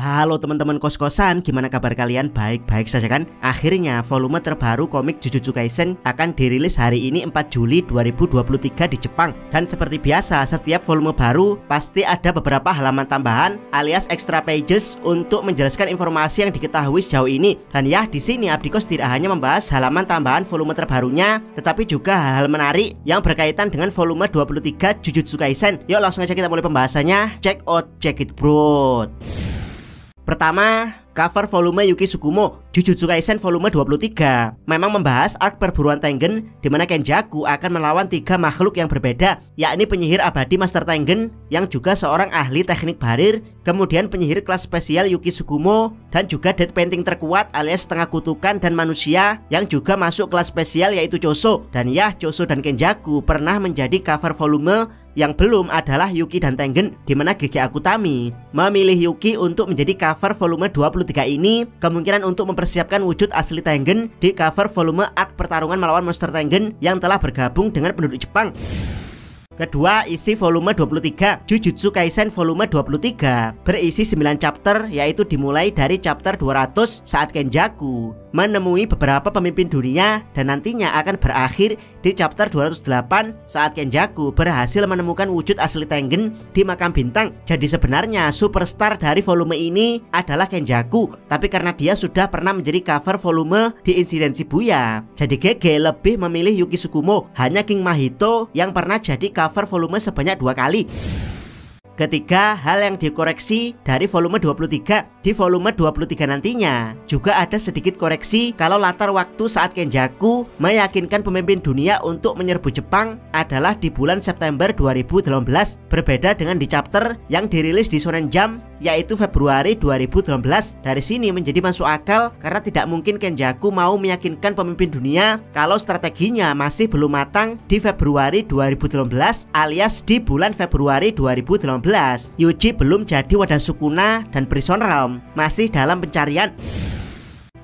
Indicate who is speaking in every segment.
Speaker 1: Halo teman-teman kos-kosan, gimana kabar kalian? Baik-baik saja kan? Akhirnya volume terbaru komik Jujutsu Kaisen akan dirilis hari ini 4 Juli 2023 di Jepang. Dan seperti biasa, setiap volume baru pasti ada beberapa halaman tambahan alias extra pages untuk menjelaskan informasi yang diketahui sejauh ini. Dan ya, di sini Abdikos tidak hanya membahas halaman tambahan volume terbarunya, tetapi juga hal-hal menarik yang berkaitan dengan volume 23 Jujutsu Kaisen. Yuk langsung aja kita mulai pembahasannya. Check it bro. Pertama, cover volume Yuki Tsukumo Jujutsu Kaisen volume 23 memang membahas arc perburuan Tengen di mana Kenjaku akan melawan 3 makhluk yang berbeda, yakni penyihir abadi Master Tengen yang juga seorang ahli teknik barir, kemudian penyihir kelas spesial Yuki Tsukumo, dan juga dead painting terkuat alias setengah kutukan dan manusia yang juga masuk kelas spesial yaitu Choso. Dan ya, Choso dan Kenjaku pernah menjadi cover volume. Yang belum adalah Yuki dan Tengen, di mana GG Akutami memilih Yuki untuk menjadi cover volume 23 ini, kemungkinan untuk mempersiapkan wujud asli Tengen di cover volume arc pertarungan melawan monster Tengen yang telah bergabung dengan penduduk Jepang. Kedua, isi volume 23 Jujutsu Kaisen volume 23 berisi 9 chapter, yaitu dimulai dari chapter 200 saat Kenjaku menemui beberapa pemimpin dunia dan nantinya akan berakhir di chapter 208 saat Kenjaku berhasil menemukan wujud asli Tengen di makam bintang. Jadi sebenarnya superstar dari volume ini adalah Kenjaku, tapi karena dia sudah pernah menjadi cover volume di insiden Shibuya, jadi GG lebih memilih Yuki Tsukumo, hanya King Mahito yang pernah jadi cover volume sebanyak 2 kali. Ketiga, hal yang dikoreksi dari volume 23 di volume 23 nantinya juga ada sedikit koreksi kalau latar waktu saat Kenjaku meyakinkan pemimpin dunia untuk menyerbu Jepang adalah di bulan September 2018, berbeda dengan di chapter yang dirilis di Shonen Jump yaitu Februari 2018. Dari sini menjadi masuk akal karena tidak mungkin Kenjaku mau meyakinkan pemimpin dunia kalau strateginya masih belum matang di Februari 2018 alias di bulan Februari 2018. Yuji belum jadi wadah Sukuna dan Prison Realm masih dalam pencarian.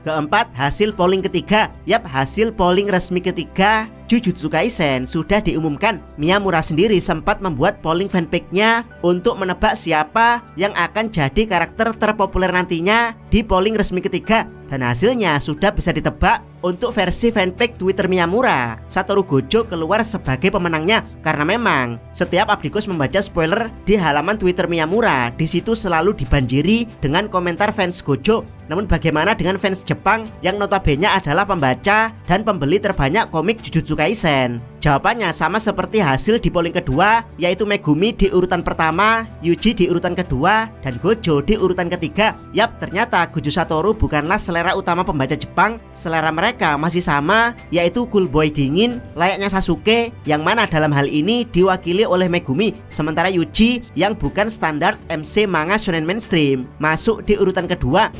Speaker 1: Keempat, hasil polling ketiga. Yap, hasil polling resmi ketiga Jujutsu Kaisen sudah diumumkan. Miyamura sendiri sempat membuat polling fanpage-nya untuk menebak siapa yang akan jadi karakter terpopuler nantinya di polling resmi ketiga. Dan hasilnya sudah bisa ditebak untuk versi fanpage Twitter Miyamura. Satoru Gojo keluar sebagai pemenangnya karena memang setiap Abdikos membaca spoiler di halaman Twitter Miyamura, di situ selalu dibanjiri dengan komentar fans Gojo. Namun bagaimana dengan fans Jepang yang notabene adalah pembaca dan pembeli terbanyak komik Jujutsu Kaisen? Jawabannya sama seperti hasil di polling kedua, yaitu Megumi di urutan pertama, Yuji di urutan kedua, dan Gojo di urutan ketiga. Yap, ternyata Gojo Satoru bukanlah selera utama pembaca Jepang. Selera mereka masih sama, yaitu cool boy dingin layaknya Sasuke, yang mana dalam hal ini diwakili oleh Megumi. Sementara Yuji yang bukan standar MC manga shonen mainstream masuk di urutan kedua.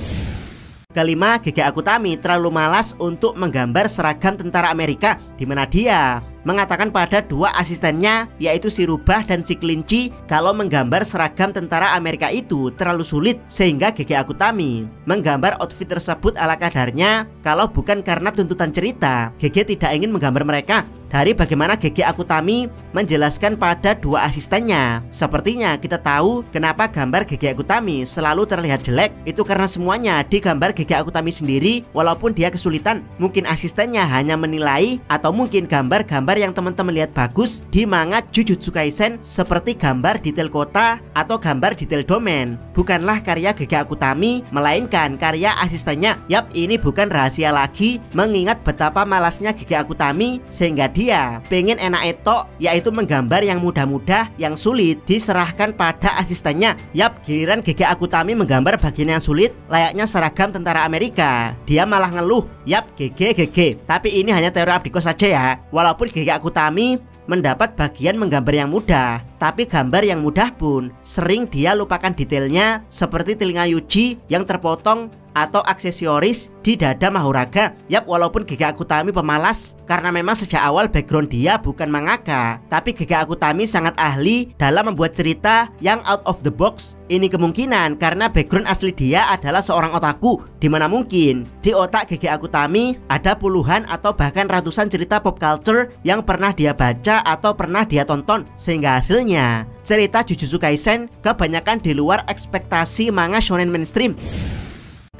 Speaker 1: Kelima, GG Akutami terlalu malas untuk menggambar seragam tentara Amerika, di mana dia mengatakan pada 2 asistennya yaitu si Rubah dan si Kelinci kalau menggambar seragam tentara Amerika itu terlalu sulit, sehingga GG Akutami menggambar outfit tersebut ala kadarnya. Kalau bukan karena tuntutan cerita, GG tidak ingin menggambar mereka. Dari bagaimana GG Akutami menjelaskan pada 2 asistennya, sepertinya kita tahu kenapa gambar GG Akutami selalu terlihat jelek. Itu karena semuanya digambar GG Akutami sendiri walaupun dia kesulitan. Mungkin asistennya hanya menilai, atau mungkin gambar-gambar yang teman-teman lihat bagus di manga Jujutsu Kaisen seperti gambar detail kota atau gambar detail domain bukanlah karya GG Akutami, melainkan karya asistennya. Yap, ini bukan rahasia lagi mengingat betapa malasnya GG Akutami sehingga dia pengen enak etok, yaitu menggambar yang mudah-mudah, yang sulit diserahkan pada asistennya. Yap, giliran GG Akutami menggambar bagian yang sulit layaknya seragam tentara Amerika, dia malah ngeluh. Yap, GG. Tapi ini hanya teori Abdikos saja ya. Walaupun GG Akutami mendapat bagian menggambar yang mudah, tapi gambar yang mudah pun sering dia lupakan detailnya, seperti telinga Yuji yang terpotong atau aksesoris di dada Mahoraga. Yap, walaupun Gege Akutami pemalas, karena memang sejak awal background dia bukan mangaka, tapi Gege Akutami sangat ahli dalam membuat cerita yang out of the box. Ini kemungkinan karena background asli dia adalah seorang otaku, dimana mungkin di otak Gege Akutami ada puluhan atau bahkan ratusan cerita pop culture yang pernah dia baca atau pernah dia tonton, sehingga hasilnya cerita Jujutsu Kaisen kebanyakan di luar ekspektasi manga shonen mainstream.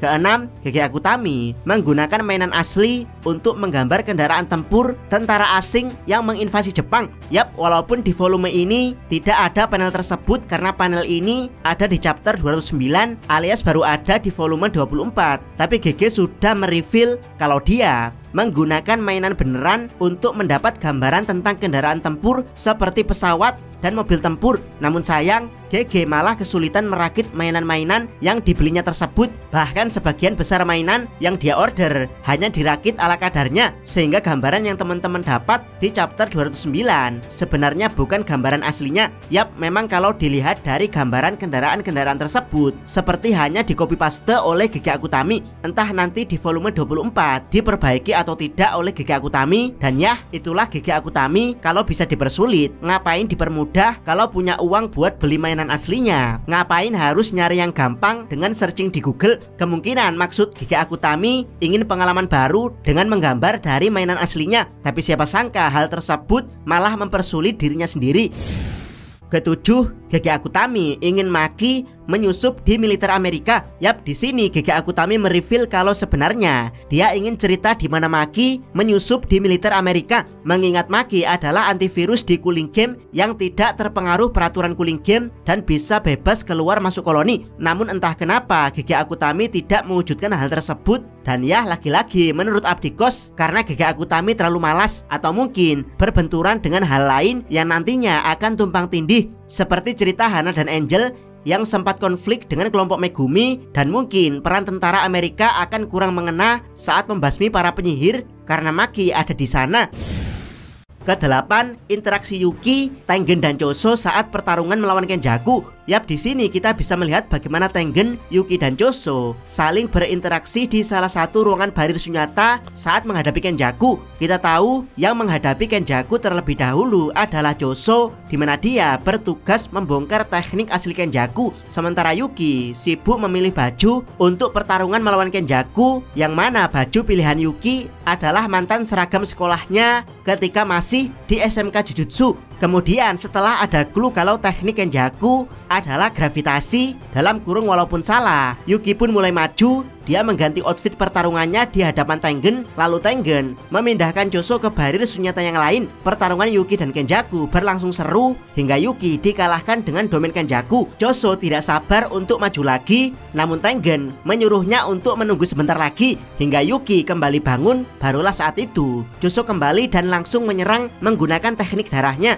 Speaker 1: Keenam, Gege Akutami menggunakan mainan asli untuk menggambar kendaraan tempur tentara asing yang menginvasi Jepang. Yap, walaupun di volume ini tidak ada panel tersebut karena panel ini ada di chapter 209 alias baru ada di volume 24. Tapi Gege sudah mereveal kalau dia menggunakan mainan beneran untuk mendapat gambaran tentang kendaraan tempur seperti pesawat dan mobil tempur. Namun sayang, Gege malah kesulitan merakit mainan-mainan yang dibelinya tersebut. Bahkan sebagian besar mainan yang dia order hanya dirakit ala kadarnya, sehingga gambaran yang teman-teman dapat di chapter 209 sebenarnya bukan gambaran aslinya. Yap, memang kalau dilihat dari gambaran kendaraan-kendaraan tersebut seperti hanya di copy paste oleh Gege Akutami. Entah nanti di volume 24 diperbaiki atau tidak oleh Gege Akutami. Dan ya, itulah Gege Akutami. Kalau bisa dipersulit, ngapain dipermudah kalau punya uang buat beli mainan aslinya? Ngapain harus nyari yang gampang dengan searching di Google? Kemungkinan maksud Gege Akutami ingin pengalaman baru dengan menggambar dari mainan aslinya, tapi siapa sangka hal tersebut malah mempersulit dirinya sendiri. Ketujuh, Gege Akutami ingin Maki menyusup di militer Amerika. Yap, di sini Gege Akutami mereveal kalau sebenarnya dia ingin cerita di mana Maki menyusup di militer Amerika. Mengingat Maki adalah antivirus di Cooling Game yang tidak terpengaruh peraturan Cooling Game dan bisa bebas keluar masuk koloni. Namun entah kenapa Gege Akutami tidak mewujudkan hal tersebut. Dan ya, lagi-lagi menurut Abdikos karena Gege Akutami terlalu malas atau mungkin berbenturan dengan hal lain yang nantinya akan tumpang tindih, seperti cerita Hana dan Angel yang sempat konflik dengan kelompok Megumi, dan mungkin peran tentara Amerika akan kurang mengena saat membasmi para penyihir karena Maki ada di sana. Kedelapan, interaksi Yuki, Tengen dan Choso saat pertarungan melawan Kenjaku. Yap, di sini kita bisa melihat bagaimana Tengen, Yuki dan Choso saling berinteraksi di salah satu ruangan barir Sunyata saat menghadapi Kenjaku. Kita tahu yang menghadapi Kenjaku terlebih dahulu adalah Choso, di mana dia bertugas membongkar teknik asli Kenjaku, sementara Yuki sibuk memilih baju untuk pertarungan melawan Kenjaku, yang mana baju pilihan Yuki adalah mantan seragam sekolahnya ketika masih di SMK Jujutsu. Kemudian setelah ada clue kalau teknik Kenjaku adalah gravitasi dalam kurung walaupun salah, Yuki pun mulai maju. Dia mengganti outfit pertarungannya di hadapan Tengen. Lalu Tengen memindahkan Choso ke barir Sunyata yang lain. Pertarungan Yuki dan Kenjaku berlangsung seru hingga Yuki dikalahkan dengan domain Kenjaku. Choso tidak sabar untuk maju lagi, namun Tengen menyuruhnya untuk menunggu sebentar lagi hingga Yuki kembali bangun. Barulah saat itu Choso kembali dan langsung menyerang menggunakan teknik darahnya.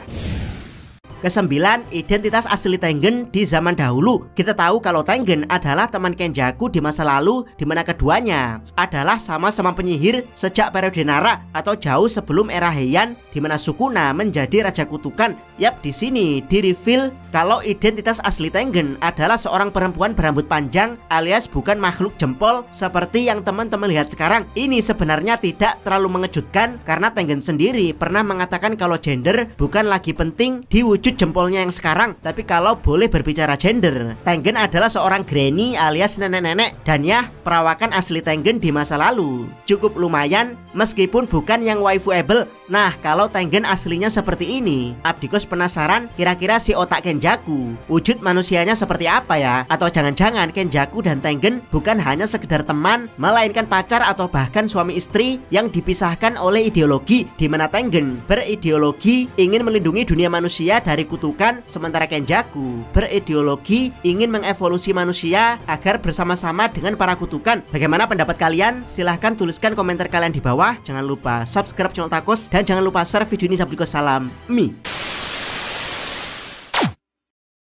Speaker 1: Kesembilan, identitas asli Tengen di zaman dahulu. Kita tahu kalau Tengen adalah teman Kenjaku di masa lalu, di mana keduanya adalah sama-sama penyihir sejak periode Nara atau jauh sebelum era Heian, di mana Sukuna menjadi raja kutukan. Yap, di sini di-reveal kalau identitas asli Tengen adalah seorang perempuan berambut panjang alias bukan makhluk jempol seperti yang teman-teman lihat sekarang. Ini sebenarnya tidak terlalu mengejutkan karena Tengen sendiri pernah mengatakan kalau gender bukan lagi penting di wujud jempolnya yang sekarang. Tapi kalau boleh berbicara gender, Tengen adalah seorang granny alias nenek-nenek. Dan ya, perawakan asli Tengen di masa lalu cukup lumayan meskipun bukan yang waifuable. Nah, kalau Tengen aslinya seperti ini, Abdikos penasaran kira-kira si otak Kenjaku wujud manusianya seperti apa ya? Atau jangan-jangan Kenjaku dan Tengen bukan hanya sekedar teman, melainkan pacar atau bahkan suami istri yang dipisahkan oleh ideologi, di mana Tengen berideologi ingin melindungi dunia manusia dari kutukan, sementara Kenjaku berideologi ingin mengevolusi manusia agar bersama-sama dengan para kutukan. Bagaimana pendapat kalian? Silahkan tuliskan komentar kalian di bawah. Jangan lupa subscribe channel Takos dan jangan lupa share video ini. Abdikos salam Mi.